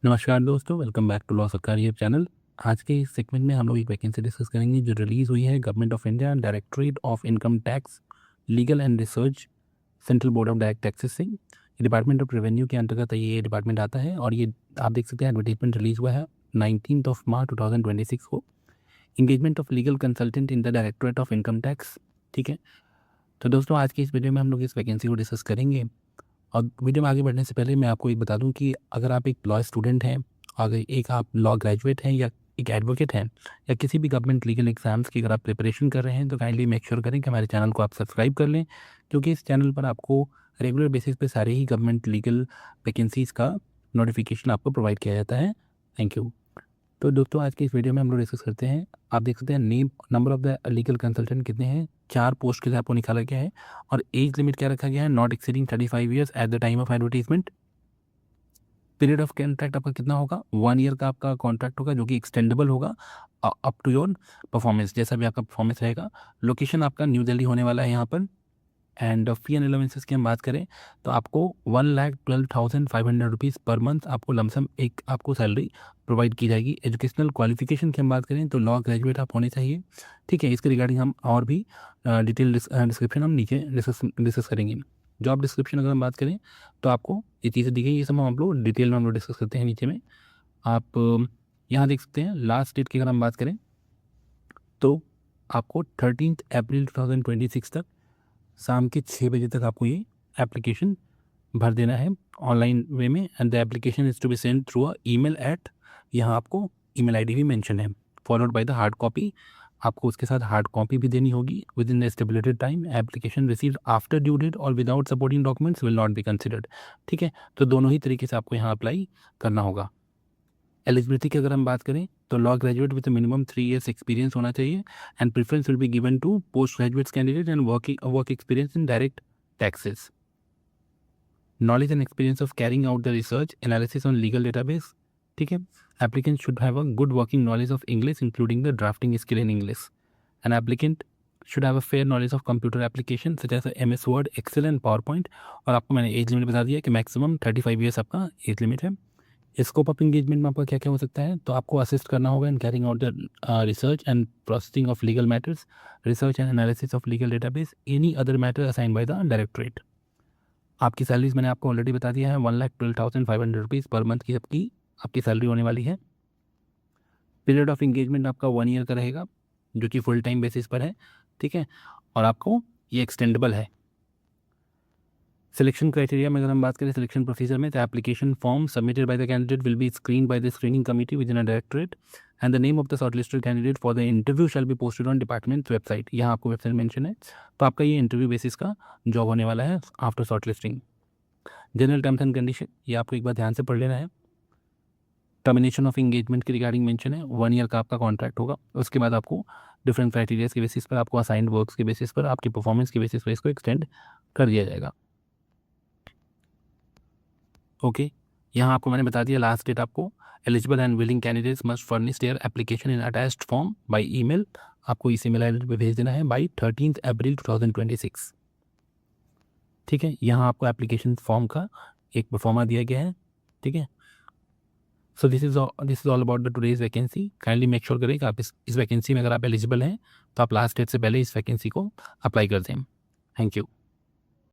नमस्कार दोस्तों, welcome back to law सरकार यूट्यूब चैनल। आज के इस सेगमेंट में हम लोग एक वैकेंसी डिस्कस करेंगे जो रिलीज़ हुई है government of India directorate of income tax legal and research central board of direct taxes से। ये डिपार्टमेंट ऑफ रेवेन्यू के अंतर्गत ये डिपार्टमेंट आता है और ये आप देख सकते हैं एडवर्टीजमेंट रिलीज़ हुआ है 19 मार्च 2026 को। Engagement of legal consultant in the directorate of income tax. ठीक है, तो दोस्तों आज की इस वीडियो में हम लोग इस वैकेंसी को डिस्कस करेंगे। और वीडियो में आगे बढ़ने से पहले मैं आपको ये बता दूं कि अगर आप एक लॉ स्टूडेंट हैं, अगर एक आप लॉ ग्रेजुएट हैं या एक एडवोकेट हैं या किसी भी गवर्नमेंट लीगल एग्जाम्स की अगर आप प्रिपरेशन कर रहे हैं तो काइंडली मेक श्योर करें कि हमारे चैनल को आप सब्सक्राइब कर लें, क्योंकि इस चैनल पर आपको रेगुलर बेसिस पे सारे ही गवर्नमेंट लीगल वैकेंसीज़ का नोटिफिकेशन आपको प्रोवाइड किया जाता है। Thank you. तो दोस्तों आज की इस वीडियो में हम लोग डिस्कस करते हैं। आप देख सकते हैं name number of the legal consultant कितने हैं, 4 पोस्ट के लिए आपको निकाला गया है और एज लिमिट क्या रखा गया है, not exceeding 35 years at the time of advertisement. Period of contract आपका कितना होगा, 1 ईयर का आपका कॉन्ट्रैक्ट होगा जो कि एक्सटेंडेबल होगा अप टू योर परफॉर्मेंस, जैसा भी आपका परफॉर्मेंस रहेगा। लोकेशन आपका न्यू दिल्ली होने वाला है यहाँ पर। एंड फी एंड अलाउंसेस की हम बात करें तो आपको 1,12,500 रुपीज़ पर मंथ आपको लमसम एक आपको सैलरी प्रोवाइड की जाएगी। एजुकेशनल क्वालिफिकेशन की हम बात करें तो लॉ ग्रेजुएट आप होने चाहिए। ठीक है, इसके रिगार्डिंग हम और भी डिटेल डिस्क्रिप्शन हम नीचे डिस्कस करेंगे। जॉब डिस्क्रिप्शन अगर हम बात करें तो आपको ये चीज़ें दी गई, ये सब हम लोग डिटेल में हम लोग डिस्कस करते हैं नीचे में। आप यहाँ देख सकते हैं लास्ट डेट की अगर हम बात करें तो आपको 13 अप्रैल 2026 तक शाम के 6 बजे तक आपको ये एप्लीकेशन भर देना है ऑनलाइन वे में। And the application is to be send through a email at, यहाँ आपको ईमेल आईडी भी मेंशन है, followed by the hard copy. आपको उसके साथ हार्ड कॉपी भी देनी होगी within the stipulated time. Application received after due date और without supporting documents will not be considered. ठीक है, तो दोनों ही तरीके से आपको यहाँ अप्लाई करना होगा। एलिजिबिलिटी की अगर हम बात करें तो law graduate with minimum 3 years experience होना चाहिए and preference will be given to post graduates candidate and work experience in direct taxes. Knowledge and experience of carrying out the research analysis on legal database. ठीक है, applicant should have a good working knowledge of English including the drafting skill in English. An applicant should have a fair knowledge of computer application such as MS word, Excel and PowerPoint. और आपको मैंने age limit बता दिया कि maximum 35 years आपका age limit है। Scope of engagement में आपका क्या क्या हो सकता है, तो आपको असिस्ट करना होगा in carrying out the research and processing of legal matters, research and analysis of legal database, any other matter assign by the directorate. आपकी सैलरीज मैंने आपको ऑलरेडी बता दिया है, 1,12,500 रुपीज़ पर मंथ की आपकी सैलरी होने वाली है। पीरियड ऑफ इंगेजमेंट आपका 1 ईयर का रहेगा जो कि फुल टाइम बेसिस पर है। ठीक है, और आपको ये एक्सटेंडेबल है। सिलेक्शन क्राइटेरिया में अगर हम बात करें सिलेक्शन प्रोसीजर में, तो application form submitted by the candidate will be screen by the screening committee with in a directorate and the name of the shortlisted candidate for the interview shall be posted on department website. यहाँ आपको website mention है, तो आपका ये interview basis का job होने वाला है after shortlisting. General terms and condition ये आपको एक बार ध्यान से पढ़ लेना है। टर्मिनेशन ऑफ इंगेजमेंट की रिगार्डिंग मेंशन है, 1 ईयर का आपका कॉन्ट्रैक्ट होगा। उसके बाद आपको डिफरेंट क्राइटेरियाज के बेसिस पर, आपको असाइंड वर्क्स के बेसिस पर, आपकी परफॉर्मेंस के बेसिस पर इसको एक्सटेंड कर दिया जाएगा। ओके, यहाँ आपको मैंने बता दिया लास्ट डेट आपको eligible and willing candidates must furnish their application in attached form by email. आपको इस ईमेल आईडी पे भेज देना है बाय 13 अप्रैल 2026। ठीक है, यहाँ आपको एप्लीकेशन फॉर्म का एक परफॉर्मा दिया गया है। ठीक है, so this is all about the today's vacancy. Kindly make sure करें कि आप इस वैकेंसी में अगर आप एलिजिबल हैं तो आप लास्ट डेट से पहले इस वैकेंसी को अप्लाई कर दें। Thank you.